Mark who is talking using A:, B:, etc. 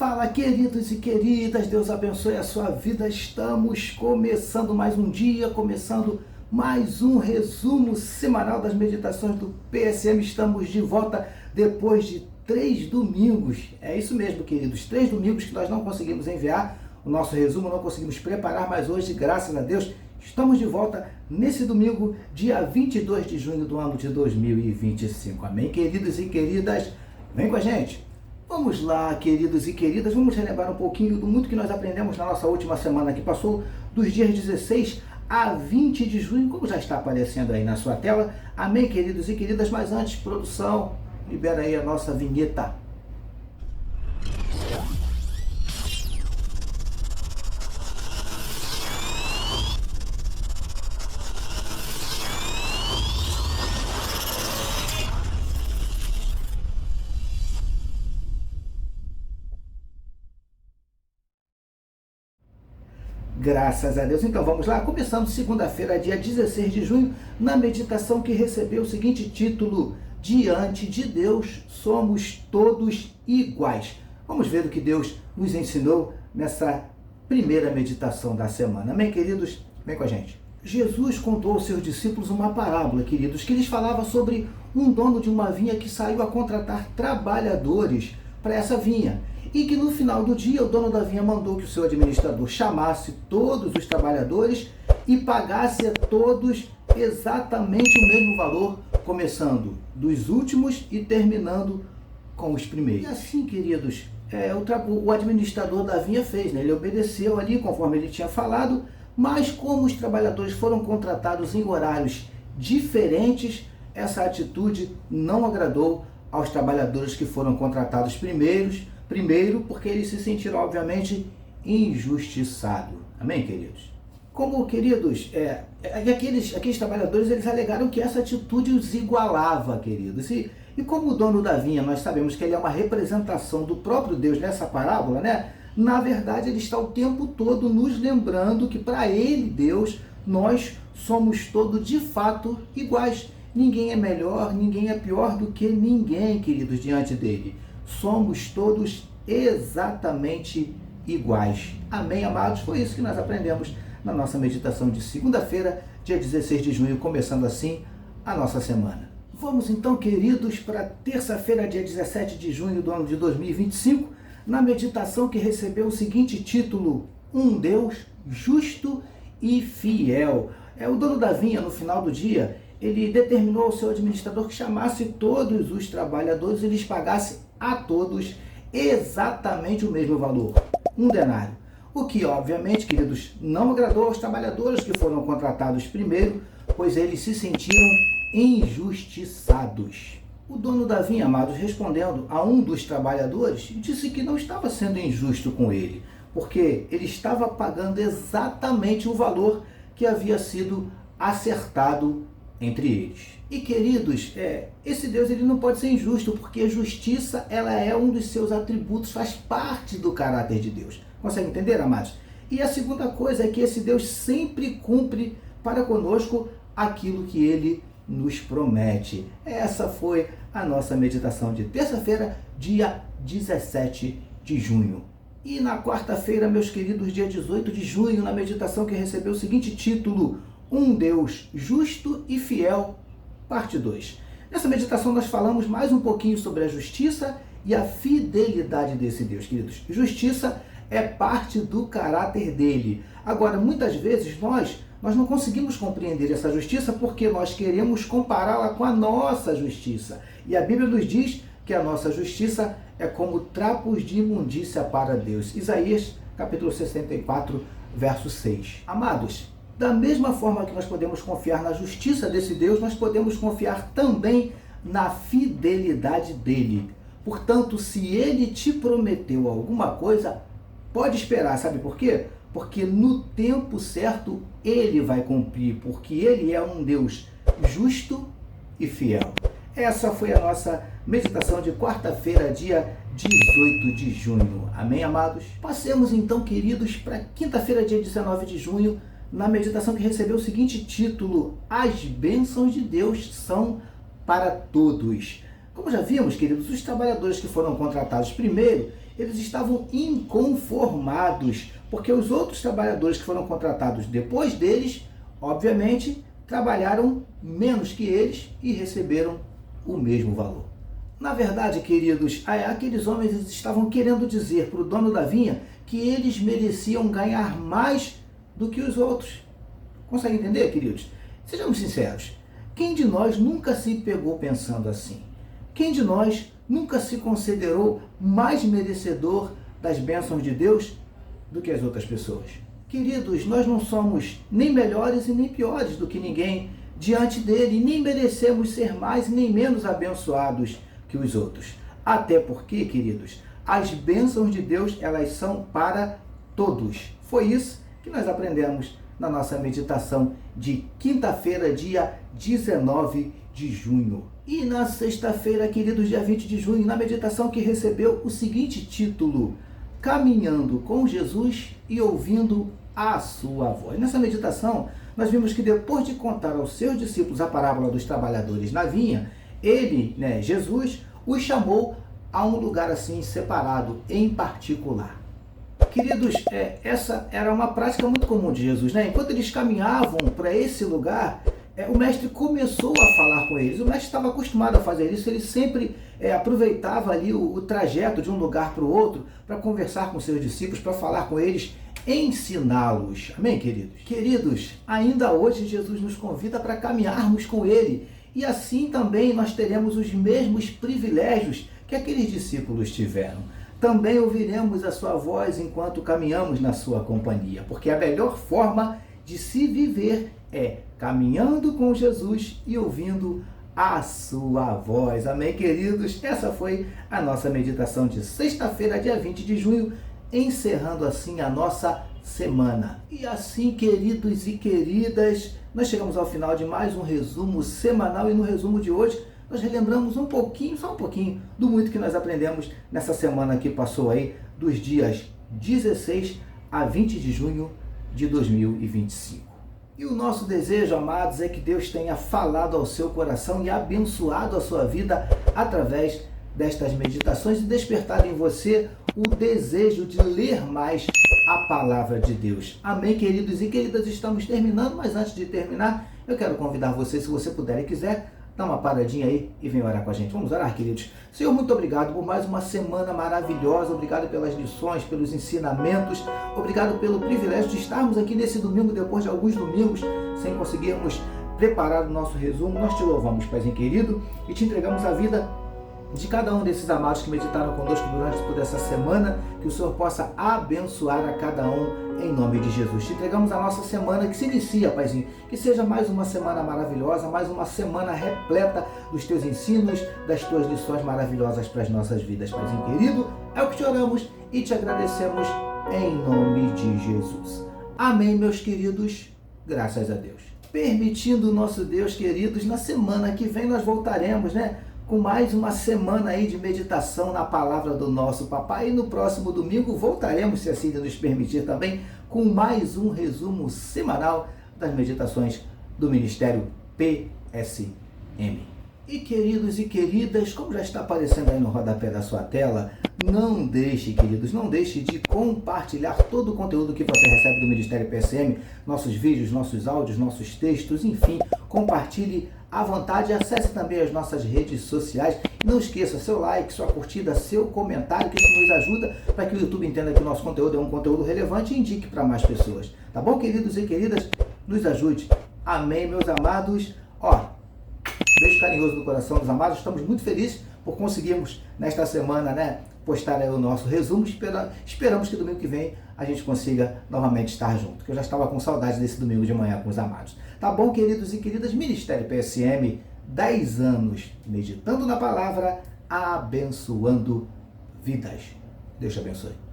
A: Fala, queridos e queridas, Deus abençoe a sua vida. Estamos começando mais um dia, começando mais um resumo semanal das meditações do PSM. Estamos de volta depois de 3 domingos. É isso mesmo, queridos, 3 domingos que nós não conseguimos enviar o nosso resumo, não conseguimos preparar, mas hoje, graças a Deus, estamos de volta nesse domingo, dia 22 de junho do ano de 2025. Amém, queridos e queridas? Vem com a gente! Vamos lá, queridos e queridas, vamos relembrar um pouquinho do muito que nós aprendemos na nossa última semana que passou, dos dias 16 a 20 de junho, como já está aparecendo aí na sua tela. Amém, queridos e queridas? Mas antes, produção, libera aí a nossa vinheta. Graças a Deus. Então vamos lá, começando segunda-feira, dia 16 de junho, na meditação que recebeu o seguinte título: Diante de Deus somos todos iguais. Vamos ver o que Deus nos ensinou nessa primeira meditação da semana. Amém, queridos? Vem com a gente. Jesus contou aos seus discípulos uma parábola, queridos, que lhes falava sobre um dono de uma vinha que saiu a contratar trabalhadores para essa vinha. E que no final do dia o dono da vinha mandou que o seu administrador chamasse todos os trabalhadores e pagasse a todos exatamente o mesmo valor, começando dos últimos e terminando com os primeiros. E assim, queridos, o administrador da vinha fez, né? Ele obedeceu ali conforme ele tinha falado, mas como os trabalhadores foram contratados em horários diferentes, essa atitude não agradou aos trabalhadores que foram contratados primeiro, porque eles se sentiram, obviamente, injustiçados. Amém, queridos? Como, queridos, aqueles trabalhadores, eles alegaram que essa atitude os igualava, queridos. E como o dono da vinha, nós sabemos que ele é uma representação do próprio Deus nessa parábola, né? Na verdade, ele está o tempo todo nos lembrando que para ele, Deus, nós somos todos de fato iguais. Ninguém é melhor, ninguém é pior do que ninguém, queridos, diante dele. Somos todos exatamente iguais. Amém, amados? Foi isso que nós aprendemos na nossa meditação de segunda-feira, dia 16 de junho, começando assim a nossa semana. Vamos então, queridos, para terça-feira, dia 17 de junho do ano de 2025, na meditação que recebeu o seguinte título: Um Deus justo e fiel. O dono da vinha, no final do dia, ele determinou ao seu administrador que chamasse todos os trabalhadores e lhes pagasse a todos exatamente o mesmo valor, um denário. O que, obviamente, queridos, não agradou aos trabalhadores que foram contratados primeiro, pois eles se sentiram injustiçados. O dono da vinha, amados, respondendo a um dos trabalhadores, disse que não estava sendo injusto com ele, porque ele estava pagando exatamente o valor que havia sido acertado entre eles. E, queridos, esse Deus, ele não pode ser injusto, porque a justiça, ela é um dos seus atributos, faz parte do caráter de Deus. Consegue entender, amados? E a segunda coisa é que esse Deus sempre cumpre para conosco aquilo que ele nos promete. Essa foi a nossa meditação de terça-feira, dia 17 de junho. E na quarta-feira, meus queridos, dia 18 de junho, na meditação que recebeu o seguinte título: Um Deus justo e fiel, parte 2. Nessa meditação nós falamos mais um pouquinho sobre a justiça e a fidelidade desse Deus, queridos. Justiça é parte do caráter dele. Agora, muitas vezes nós não conseguimos compreender essa justiça porque nós queremos compará-la com a nossa justiça. E a Bíblia nos diz que a nossa justiça é como trapos de imundícia para Deus. Isaías, capítulo 64, verso 6. Amados, da mesma forma que nós podemos confiar na justiça desse Deus, nós podemos confiar também na fidelidade dele. Portanto, se ele te prometeu alguma coisa, pode esperar. Sabe por quê? Porque no tempo certo ele vai cumprir, porque ele é um Deus justo e fiel. Essa foi a nossa meditação de quarta-feira, dia 18 de junho. Amém, amados? Passemos então, queridos, para quinta-feira, dia 19 de junho, na meditação que recebeu o seguinte título: As bênçãos de Deus são para todos. Como já vimos, queridos, os trabalhadores que foram contratados primeiro, eles estavam inconformados, porque os outros trabalhadores que foram contratados depois deles, obviamente, trabalharam menos que eles e receberam o mesmo valor. Na verdade, queridos, aqueles homens estavam querendo dizer para o dono da vinha que eles mereciam ganhar mais do que os outros. Consegue entender, queridos? Sejamos sinceros. Quem de nós nunca se pegou pensando assim? Quem de nós nunca se considerou mais merecedor das bênçãos de Deus do que as outras pessoas? Queridos, nós não somos nem melhores e nem piores do que ninguém diante dele, e nem merecemos ser mais nem menos abençoados que os outros. Até porque, queridos, as bênçãos de Deus, elas são para todos. Foi isso que nós aprendemos na nossa meditação de quinta-feira, dia 19 de junho. E na sexta-feira, queridos, dia 20 de junho, na meditação que recebeu o seguinte título: Caminhando com Jesus e ouvindo a sua voz. Nessa meditação, nós vimos que depois de contar aos seus discípulos a parábola dos trabalhadores na vinha, ele, Jesus, os chamou a um lugar assim separado, em particular. Queridos, essa era uma prática muito comum de Jesus, Enquanto eles caminhavam para esse lugar, o mestre começou a falar com eles. O mestre estava acostumado a fazer isso, ele sempre aproveitava ali o trajeto de um lugar para o outro para conversar com seus discípulos, para falar com eles, ensiná-los. Amém, queridos? Queridos, ainda hoje Jesus nos convida para caminharmos com ele, e assim também nós teremos os mesmos privilégios que aqueles discípulos tiveram. Também ouviremos a sua voz enquanto caminhamos na sua companhia, porque a melhor forma de se viver é caminhando com Jesus e ouvindo a sua voz. Amém, queridos? Essa foi a nossa meditação de sexta-feira, dia 20 de junho, encerrando assim a nossa semana. E assim, queridos e queridas, nós chegamos ao final de mais um resumo semanal, e no resumo de hoje nós relembramos um pouquinho, só um pouquinho, do muito que nós aprendemos nessa semana que passou aí, dos dias 16 a 20 de junho de 2025. E o nosso desejo, amados, é que Deus tenha falado ao seu coração e abençoado a sua vida através destas meditações e despertado em você o desejo de ler mais a palavra de Deus. Amém, queridos e queridas? Estamos terminando, mas antes de terminar, eu quero convidar você, se você puder e quiser, dá uma paradinha aí e vem orar com a gente. Vamos orar, queridos? Senhor, muito obrigado por mais uma semana maravilhosa. Obrigado pelas lições, pelos ensinamentos. Obrigado pelo privilégio de estarmos aqui nesse domingo, depois de alguns domingos, sem conseguirmos preparar o nosso resumo. Nós te louvamos, Paizinho querido, e te entregamos a vida de cada um desses amados que meditaram conosco durante toda essa semana, que o Senhor possa abençoar a cada um em nome de Jesus. Te entregamos a nossa semana que se inicia, Paizinho, que seja mais uma semana maravilhosa, mais uma semana repleta dos teus ensinos, das tuas lições maravilhosas para as nossas vidas, Paizinho querido. É o que te oramos e te agradecemos em nome de Jesus. Amém, meus queridos, graças a Deus. Permitindo o nosso Deus, queridos, na semana que vem nós voltaremos, com mais uma semana aí de meditação na palavra do nosso papai. E no próximo domingo voltaremos, se assim nos permitir também, com mais um resumo semanal das meditações do Ministério PSM. E queridos e queridas, como já está aparecendo aí no rodapé da sua tela, não deixe, queridos, não deixe de compartilhar todo o conteúdo que você recebe do Ministério PSM, nossos vídeos, nossos áudios, nossos textos, enfim, compartilhe à vontade. Acesse também as nossas redes sociais. Não esqueça seu like, sua curtida, seu comentário, que isso nos ajuda para que o YouTube entenda que o nosso conteúdo é um conteúdo relevante e indique para mais pessoas. Tá bom, queridos e queridas? Nos ajude. Amém, meus amados. Beijo carinhoso do coração dos amados. Estamos muito felizes por conseguirmos, nesta semana, postar aí o nosso resumo. Esperamos que domingo que vem a gente consiga novamente estar junto, que eu já estava com saudade desse domingo de manhã com os amados. Tá bom, queridos e queridas? Ministério PSM, 10 anos meditando na palavra, abençoando vidas. Deus te abençoe.